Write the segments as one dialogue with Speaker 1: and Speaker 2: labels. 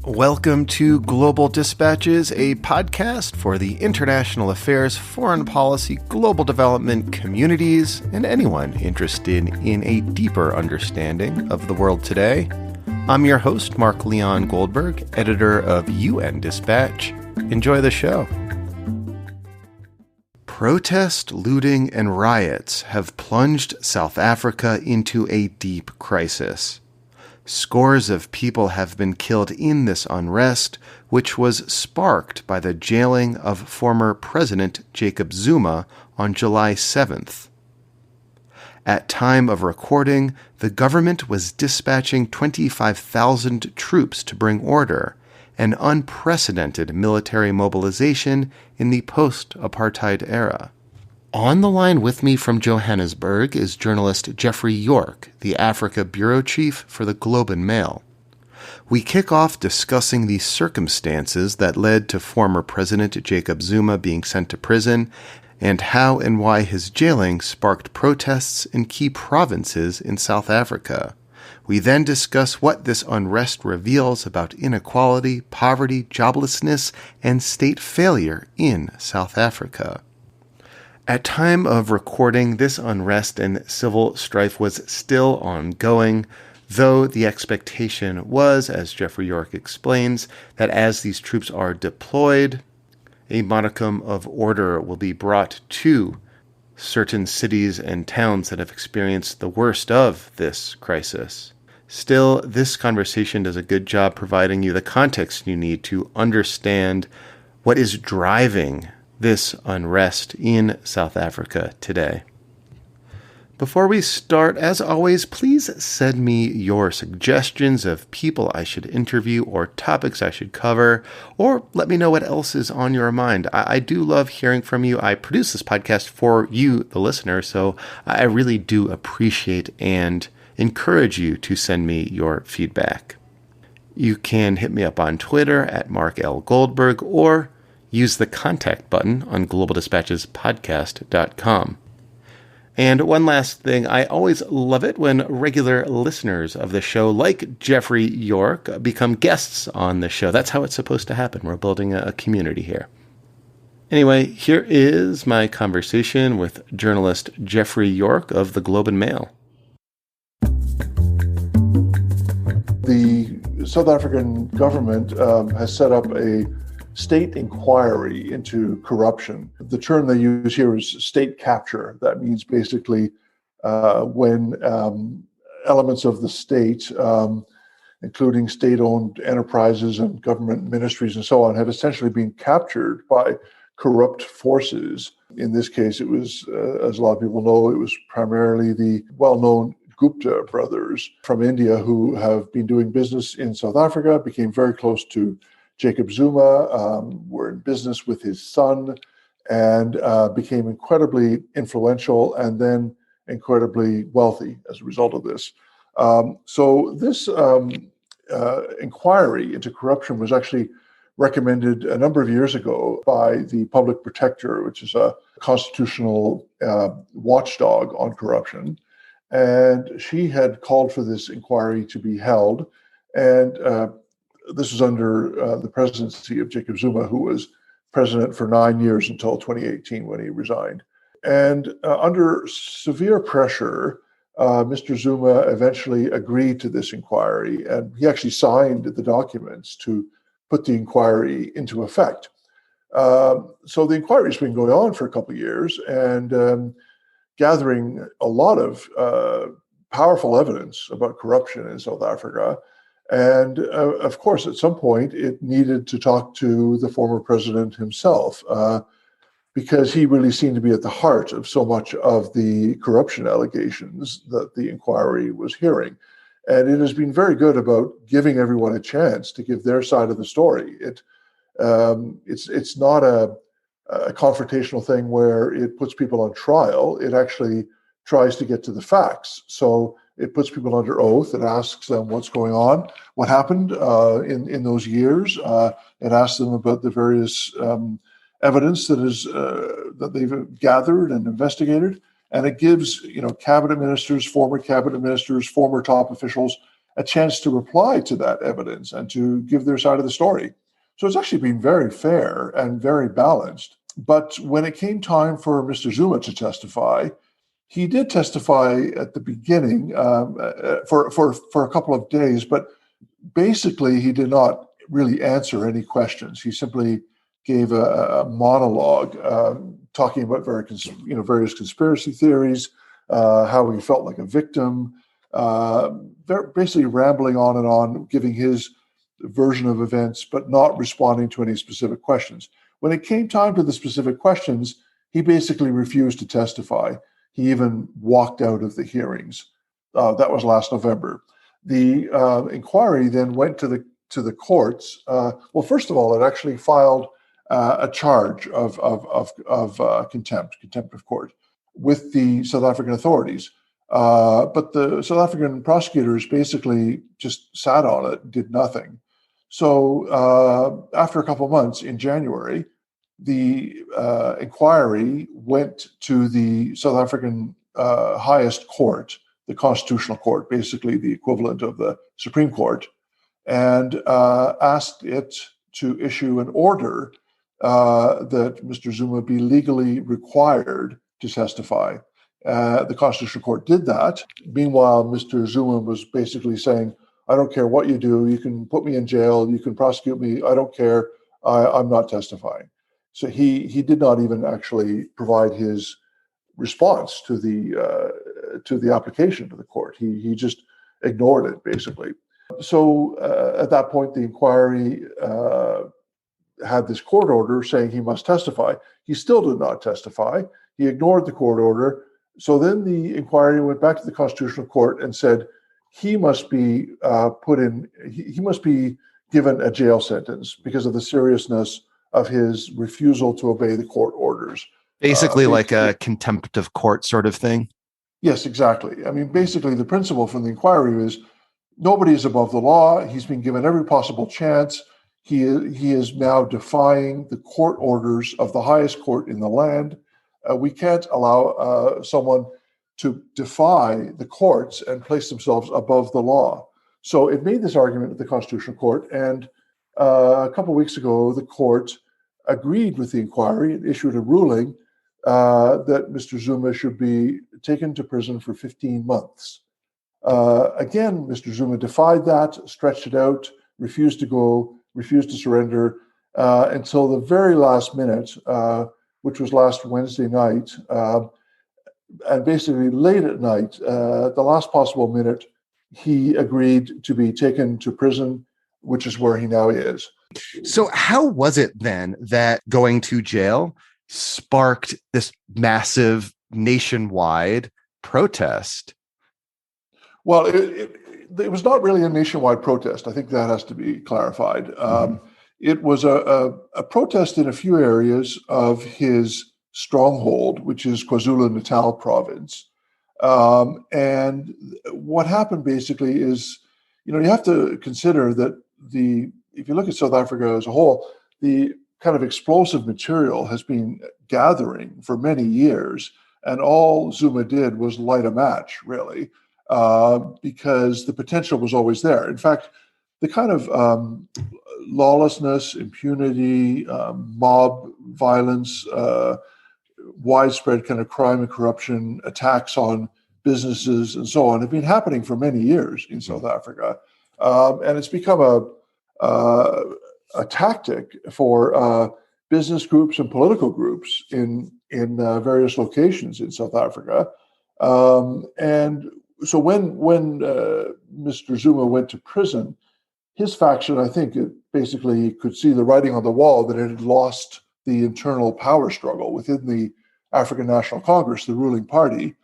Speaker 1: Welcome to Global Dispatches, a podcast for the international affairs, foreign policy, global development communities, and anyone interested in a deeper understanding of the world today. I'm your host, Mark Leon Goldberg, editor of UN Dispatch. Enjoy the show. Protest, looting, and riots have plunged South Africa into a deep crisis. Scores of people have been killed in this unrest, which was sparked by the jailing of former President Jacob Zuma on July 7th. At time of recording, the government was dispatching 25,000 troops to bring order, an unprecedented military mobilization in the post-apartheid era. On the line with me from Johannesburg is journalist Geoffrey York, the Africa bureau chief for the Globe and Mail. We kick off discussing the circumstances that led to former President Jacob Zuma being sent to prison and how and why his jailing sparked protests in key provinces in South Africa. We then discuss what this unrest reveals about inequality, poverty, joblessness, and state failure in South Africa. At time of recording, this unrest and civil strife was still ongoing, though the expectation was, as Geoffrey York explains, that as these troops are deployed, a modicum of order will be brought to certain cities and towns that have experienced the worst of this crisis. Still, this conversation does a good job providing you the context you need to understand what is driving this unrest in South Africa today. Before we start, as always, please send me your suggestions of people I should interview or topics I should cover, or let me know what else is on your mind. I do love hearing from you. I produce this podcast for you, the listener, so I really do appreciate and encourage you to send me your feedback. You can hit me up on Twitter at Mark L. Goldberg, or use the contact button on globaldispatchespodcast.com. And one last thing, I always love it when regular listeners of the show, like Geoffrey York, become guests on the show. That's how it's supposed to happen. We're building a community here. Anyway, here is my conversation with journalist Geoffrey York of the Globe and Mail.
Speaker 2: The South African government has set up a state inquiry into corruption. The term they use here is state capture. That means basically when elements of the state, including state-owned enterprises and government ministries and so on, have essentially been captured by corrupt forces. In this case, it was, as a lot of people know, it was primarily the well-known Gupta brothers from India who have been doing business in South Africa, became very close to Jacob Zuma, were in business with his son, and became incredibly influential and then incredibly wealthy as a result of this. So this inquiry into corruption was actually recommended a number of years ago by the Public Protector, which is a constitutional watchdog on corruption. And she had called for this inquiry to be held. And this was under the presidency of Jacob Zuma, who was president for 9 years until 2018 when he resigned. And under severe pressure, Mr. Zuma eventually agreed to this inquiry, and he actually signed the documents to put the inquiry into effect. So the inquiry has been going on for a couple of years and gathering a lot of powerful evidence about corruption in South Africa. And of course, at some point, it needed to talk to the former president himself because he really seemed to be at the heart of so much of the corruption allegations that the inquiry was hearing. And it has been very good about giving everyone a chance to give their side of the story. It's not a confrontational thing where it puts people on trial. It actually tries to get to the facts. So it puts people under oath. It asks them what's going on, what happened in those years. It asks them about the various evidence that they've gathered and investigated, and it gives cabinet ministers, former top officials, a chance to reply to that evidence and to give their side of the story. So it's actually been very fair and very balanced. But when it came time for Mr. Zuma to testify, he did testify at the beginning for a couple of days, but basically he did not really answer any questions. He simply gave a monologue talking about various conspiracy theories, how he felt like a victim, basically rambling on and on, giving his version of events, but not responding to any specific questions. When it came time to the specific questions, he basically refused to testify. He even walked out of the hearings. That was last November. The inquiry then went to the courts. Well, first of all, it actually filed a charge of contempt of court with the South African authorities. But the South African prosecutors basically just sat on it, did nothing. So after a couple of months, in January, the inquiry went to the South African highest court, the Constitutional Court, basically the equivalent of the Supreme Court, and asked it to issue an order that Mr. Zuma be legally required to testify. The Constitutional Court did that. Meanwhile, Mr. Zuma was basically saying, I don't care what you do. You can put me in jail. You can prosecute me. I don't care. I'm not testifying. So he did not even actually provide his response to the application to the court. He just ignored it, basically. So at that point, the inquiry had this court order saying he must testify. He still did not testify. He ignored the court order. So then the inquiry went back to the Constitutional Court and said he must be he must be given a jail sentence because of the seriousness of his refusal to obey the court orders.
Speaker 1: Basically like a contempt of court sort of thing.
Speaker 2: Yes, exactly. I mean, basically the principle from the inquiry is nobody is above the law. He's been given every possible chance. He is now defying the court orders of the highest court in the land. We can't allow someone to defy the courts and place themselves above the law. So it made this argument at the Constitutional Court, and a couple of weeks ago, the court agreed with the inquiry and issued a ruling that Mr. Zuma should be taken to prison for 15 months. Again, Mr. Zuma defied that, stretched it out, refused to go, refused to surrender until the very last minute, which was last Wednesday night. And basically late at night, the last possible minute, he agreed to be taken to prison, which is where he now is.
Speaker 1: So how was it then that going to jail sparked this massive nationwide protest?
Speaker 2: Well, it was not really a nationwide protest. I think that has to be clarified. It was a protest in a few areas of his stronghold, which is KwaZulu-Natal province. And what happened basically is, you have to consider that if you look at South Africa as a whole, the kind of explosive material has been gathering for many years. And all Zuma did was light a match, really, because the potential was always there. In fact, the kind of lawlessness, impunity, mob violence, widespread kind of crime and corruption, attacks on businesses and so on have been happening for many years in South Africa. And it's become a tactic for business groups and political groups in various locations in South Africa. And so when Mr. Zuma went to prison, his faction, I think, basically could see the writing on the wall that it had lost the internal power struggle within the African National Congress, the ruling party.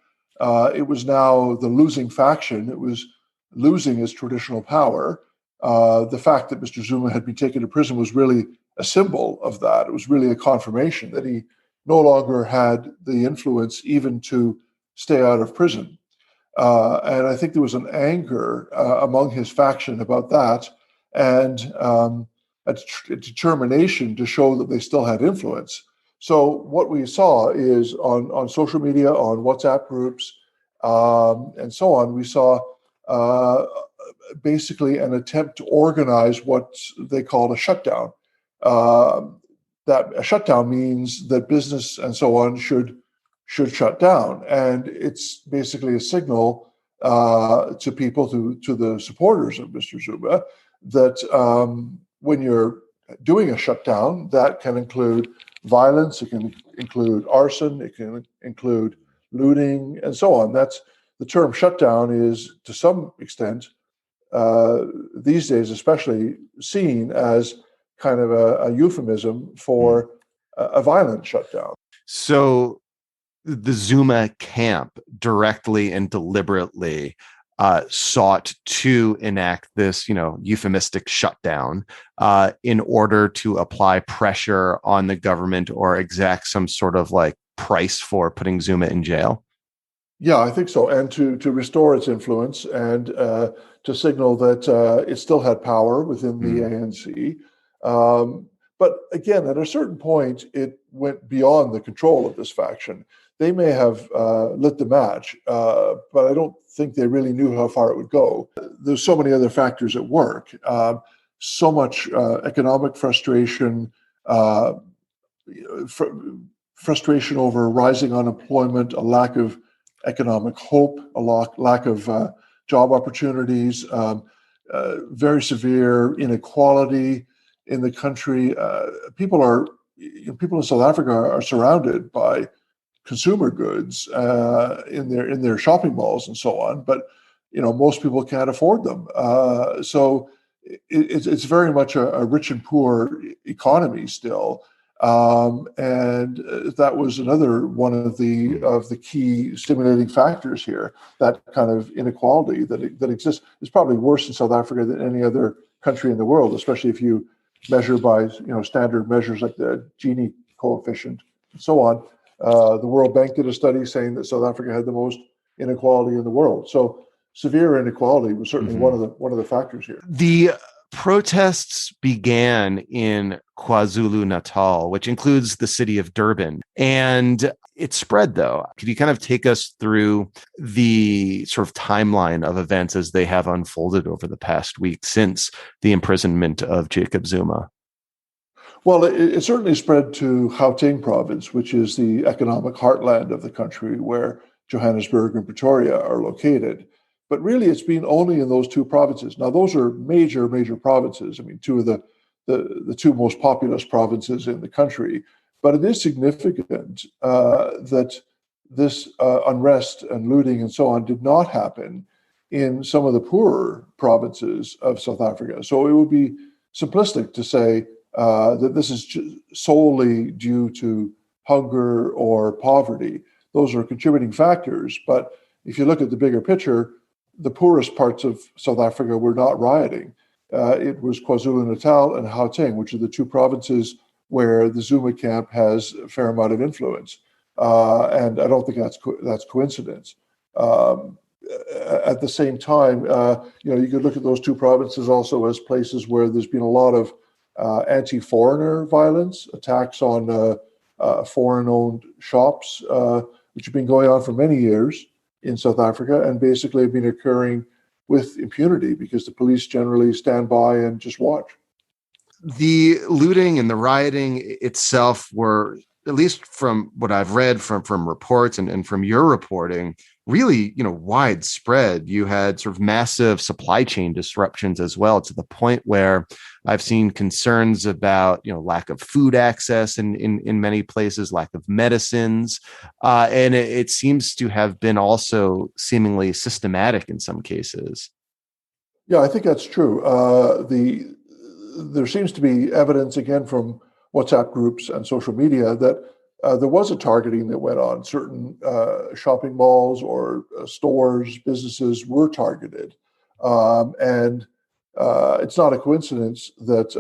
Speaker 2: It was now the losing faction. It was losing its traditional power. The fact that Mr. Zuma had been taken to prison was really a symbol of that. It was really a confirmation that he no longer had the influence even to stay out of prison. And I think there was an anger among his faction about that, and a determination to show that they still had influence. So what we saw is on social media, on WhatsApp groups, and so on, we saw basically an attempt to organize what they called a shutdown. Uh, that a shutdown means that business and so on should shut down, and it's basically a signal to people, to the supporters of Mr. Zuma, that when you're doing a shutdown, that can include violence, it can include arson, it can include looting, and so on. That's the term shutdown is, to some extent, these days especially, seen as kind of a euphemism for a violent shutdown.
Speaker 1: So the Zuma camp directly and deliberately sought to enact this, euphemistic shutdown in order to apply pressure on the government or exact some sort of like price for putting Zuma in jail.
Speaker 2: Yeah, I think so. And to restore its influence and to signal that it still had power within the ANC. But again, at a certain point, it went beyond the control of this faction. They may have lit the match, but I don't think they really knew how far it would go. There's so many other factors at work. So much economic frustration, frustration over rising unemployment, a lack of economic hope, a lack of job opportunities, very severe inequality in the country. People in South Africa are surrounded by consumer goods in their shopping malls and so on, but most people can't afford them. So it's very much a rich and poor economy still. And that was another one of the key stimulating factors here. That kind of inequality that exists is probably worse in South Africa than any other country in the world, especially if you measure by standard measures like the Gini coefficient and so on. The World Bank did a study saying that South Africa had the most inequality in the world. So severe inequality was certainly one of the factors here.
Speaker 1: The protests began in KwaZulu-Natal, which includes the city of Durban, and it spread, though. Could you kind of take us through the sort of timeline of events as they have unfolded over the past week since the imprisonment of Jacob Zuma?
Speaker 2: Well, it certainly spread to Gauteng province, which is the economic heartland of the country where Johannesburg and Pretoria are located. But really, it's been only in those two provinces. Now, those are major provinces. I mean, two of the two most populous provinces in the country. But it is significant that this unrest and looting and so on did not happen in some of the poorer provinces of South Africa. So it would be simplistic to say that this is solely due to hunger or poverty. Those are contributing factors. But if you look at the bigger picture, the poorest parts of South Africa were not rioting. It was KwaZulu-Natal and Gauteng, which are the two provinces where the Zuma camp has a fair amount of influence. And I don't think that's coincidence. At the same time, you could look at those two provinces also as places where there's been a lot of anti-foreigner violence, attacks on foreign-owned shops, which have been going on for many years in South Africa, and basically have been occurring with impunity because the police generally stand by and just watch.
Speaker 1: The looting and the rioting itself were, at least from what I've read from reports and from your reporting, really, widespread. You had sort of massive supply chain disruptions as well, to the point where I've seen concerns about, lack of food access in many places, lack of medicines. And it seems to have been also seemingly systematic in some cases.
Speaker 2: Yeah, I think that's true. There seems to be evidence, again, from WhatsApp groups and social media that there was a targeting that went on. Certain shopping malls or stores, businesses were targeted. And it's not a coincidence that,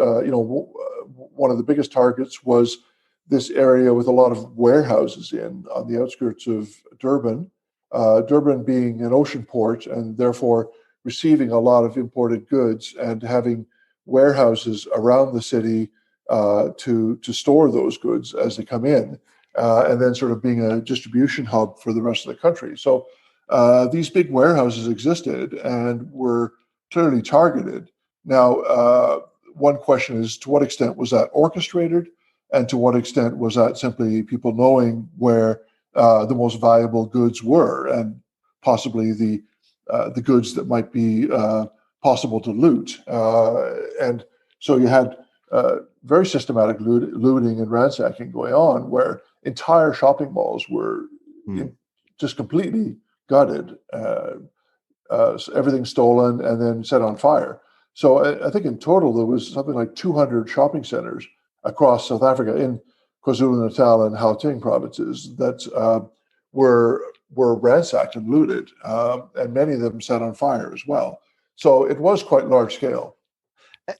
Speaker 2: one of the biggest targets was this area with a lot of warehouses on the outskirts of Durban. Durban being an ocean port and therefore receiving a lot of imported goods and having warehouses around the city to store those goods as they come in, and then sort of being a distribution hub for the rest of the country. So these big warehouses existed and were clearly targeted. Now, one question is, to what extent was that orchestrated? And to what extent was that simply people knowing where the most valuable goods were, and possibly the goods that might be possible to loot? And so you had very systematic looting and ransacking going on, where entire shopping malls were just completely gutted, everything stolen and then set on fire. So I think in total there was something like 200 shopping centers across South Africa, in KwaZulu-Natal and Gauteng provinces, that were ransacked and looted, and many of them set on fire as well. So it was quite large scale.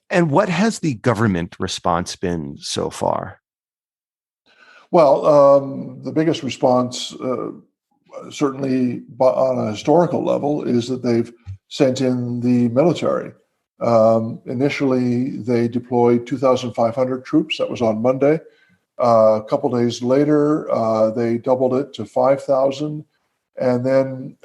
Speaker 1: And what has the government response been so far?
Speaker 2: Well, the biggest response, certainly on a historical level, is that they've sent in the military. Initially, they deployed 2,500 troops. That was on Monday. A couple days later, they doubled it to 5,000. And then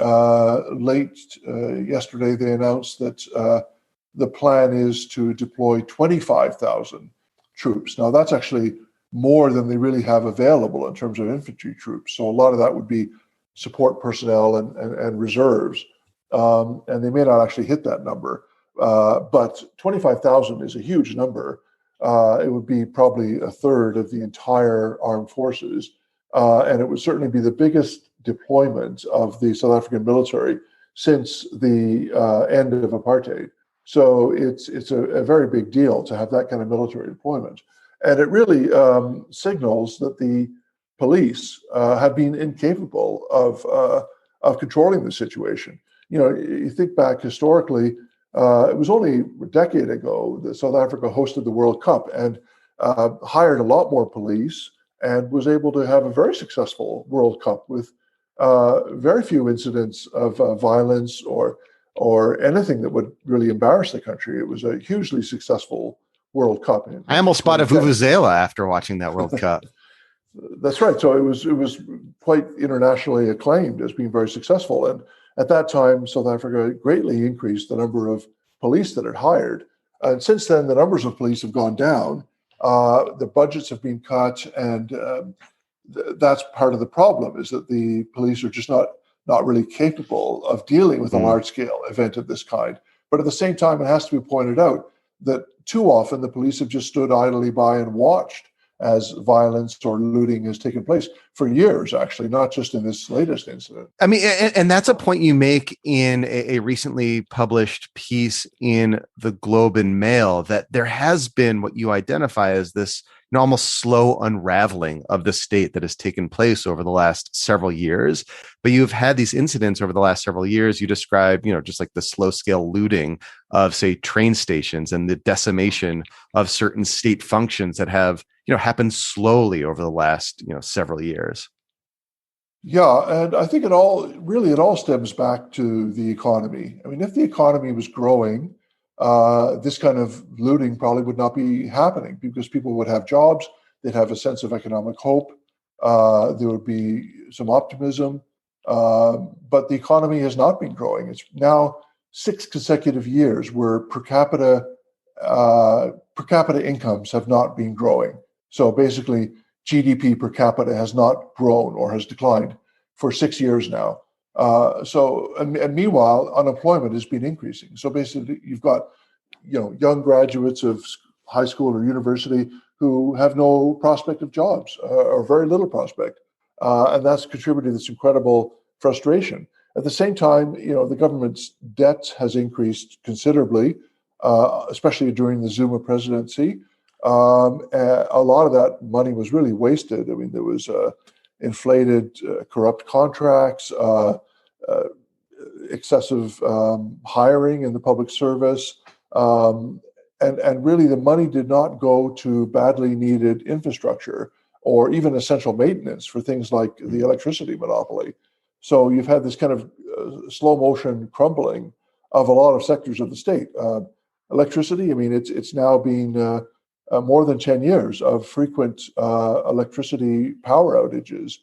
Speaker 2: late yesterday, they announced that the plan is to deploy 25,000 troops. Now, that's actually more than they really have available in terms of infantry troops. So a lot of that would be support personnel and reserves. And they may not actually hit that number. But 25,000 is a huge number. It would be probably a third of the entire armed forces. And it would certainly be the biggest deployment of the South African military since the end of apartheid. So it's a very big deal to have that kind of military deployment. And it really signals that the police have been incapable of controlling the situation. You know, you think back historically, it was only a decade ago that South Africa hosted the World Cup and hired a lot more police and was able to have a very successful World Cup with very few incidents of violence or anything that would really embarrass the country. It was a hugely successful World Cup.
Speaker 1: I almost bought a vuvuzela after watching that World Cup.
Speaker 2: That's right. So it was quite internationally acclaimed as being very successful. And at that time, South Africa greatly increased the number of police that it hired. And since then, the numbers of police have gone down. The budgets have been cut, and that's part of the problem, is that the police are just not really capable of dealing with a large-scale event of this kind. But at the same time, it has to be pointed out that too often the police have just stood idly by and watched as violence or looting has taken place for years, actually, not just in this latest incident.
Speaker 1: I mean, and that's a point you make in a recently published piece in the Globe and Mail, that there has been what you identify as this almost slow unraveling of the state that has taken place over the last several years. But you've had these incidents over the last several years. You describe, just like the slow scale looting of, say, train stations and the decimation of certain state functions that have, happened slowly over the last, several years.
Speaker 2: Yeah, and I think it all stems back to the economy. I mean, if the economy was growing, this kind of looting probably would not be happening, because people would have jobs, they'd have a sense of economic hope, there would be some optimism, but the economy has not been growing. It's now 6 consecutive years where per capita incomes have not been growing. So basically, GDP per capita has not grown or has declined for 6 years now. And meanwhile, unemployment has been increasing. So basically, you've got, young graduates of high school or university who have no prospect of jobs, or very little prospect, and that's contributed to this incredible frustration. At the same time, the government's debt has increased considerably, especially during the Zuma presidency. A lot of that money was really wasted. I mean, there was inflated corrupt contracts, excessive hiring in the public service, and really the money did not go to badly needed infrastructure or even essential maintenance for things like the electricity monopoly. So you've had this kind of slow motion crumbling of a lot of sectors of the state. Electricity, I mean, it's now been more than 10 years of frequent electricity power outages,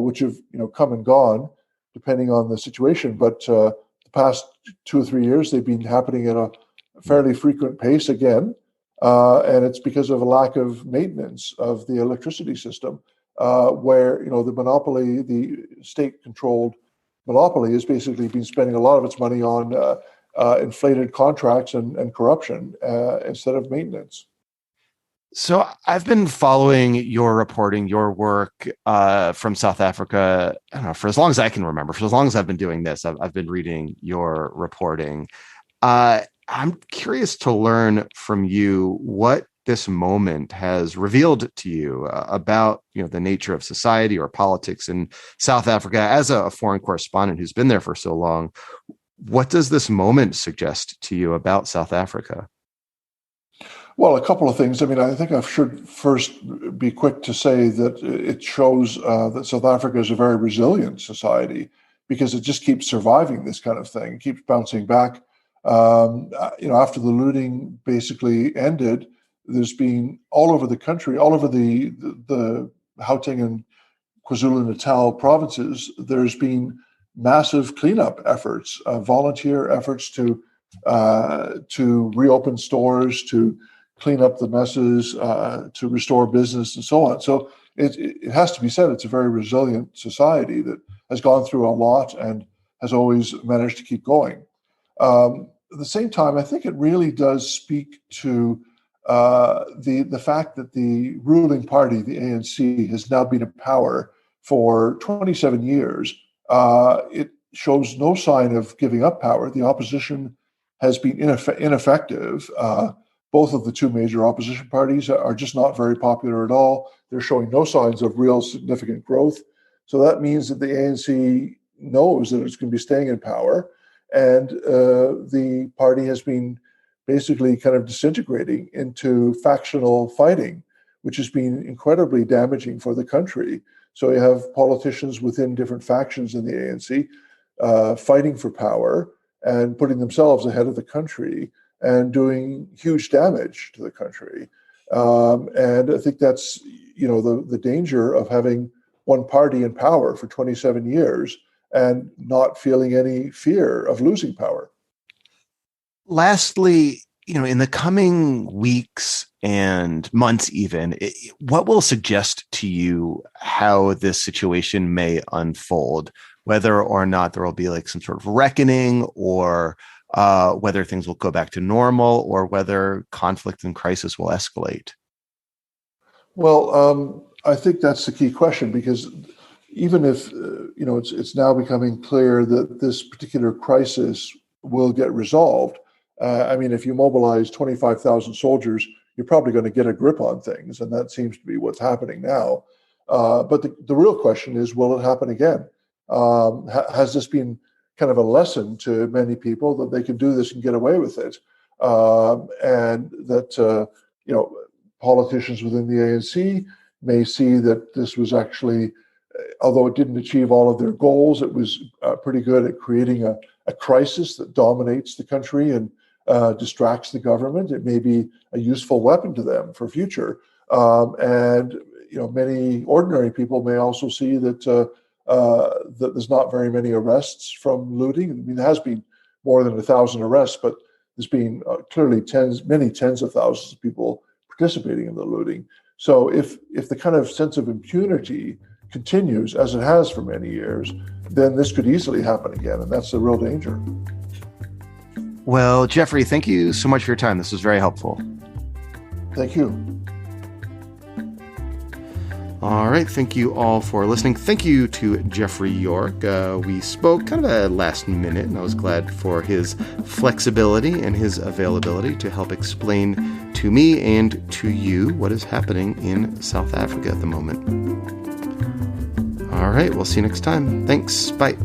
Speaker 2: which have come and gone depending on the situation. But the past 2 or 3 years, they've been happening at a fairly frequent pace again. And it's because of a lack of maintenance of the electricity system, where the monopoly, the state-controlled monopoly, has basically been spending a lot of its money on inflated contracts and corruption instead of maintenance.
Speaker 1: So I've been following your reporting, your work from South Africa, I don't know, for as long as I can remember. For as long as I've been doing this, I've been reading your reporting. I'm curious to learn from you what this moment has revealed to you about the nature of society or politics in South Africa. As a foreign correspondent who's been there for so long, what does this moment suggest to you about South Africa?
Speaker 2: Well, a couple of things. I mean, I think I should first be quick to say that it shows that South Africa is a very resilient society because it just keeps surviving this kind of thing, keeps bouncing back. After the looting basically ended, there's been all over the country, all over the Gauteng and KwaZulu-Natal provinces, there's been massive cleanup efforts, volunteer efforts to reopen stores, to clean up the messes, to restore business, and so on. So it has to be said, it's a very resilient society that has gone through a lot and has always managed to keep going. At the same time, I think it really does speak to the fact that the ruling party, the ANC, has now been in power for 27 years. It shows no sign of giving up power. The opposition has been ineffective. Both of the two major opposition parties are just not very popular at all. They're showing no signs of real significant growth. So that means that the ANC knows that it's going to be staying in power. And the party has been basically kind of disintegrating into factional fighting, which has been incredibly damaging for the country. So you have politicians within different factions in the ANC fighting for power and putting themselves ahead of the country and doing huge damage to the country. And I think that's, the danger of having one party in power for 27 years and not feeling any fear of losing power.
Speaker 1: Lastly, in the coming weeks and months even, what will suggest to you how this situation may unfold, whether or not there will be like some sort of reckoning, or whether things will go back to normal, or whether conflict and crisis will escalate?
Speaker 2: Well, I think that's the key question, because even if it's now becoming clear that this particular crisis will get resolved. If you mobilize 25,000 soldiers, you're probably going to get a grip on things, and that seems to be what's happening now. But the real question is, will it happen again? Has this been kind of a lesson to many people that they can do this and get away with it, and that politicians within the ANC may see that this was actually, although it didn't achieve all of their goals, it was pretty good at creating a crisis that dominates the country and distracts the government. It may be a useful weapon to them for future. And many ordinary people may also see that that there's not very many arrests from looting. I mean, there has been more than 1,000 arrests, but there's been clearly many tens of thousands of people participating in the looting. So if the kind of sense of impunity continues as it has for many years, then this could easily happen again, and that's the real danger.
Speaker 1: Well, Geoffrey, thank you so much for your time. This was very helpful.
Speaker 2: Thank you.
Speaker 1: All right. Thank you all for listening. Thank you to Geoffrey York. We spoke kind of a last minute, and I was glad for his flexibility and his availability to help explain to me and to you what is happening in South Africa at the moment. All right. We'll see you next time. Thanks. Bye.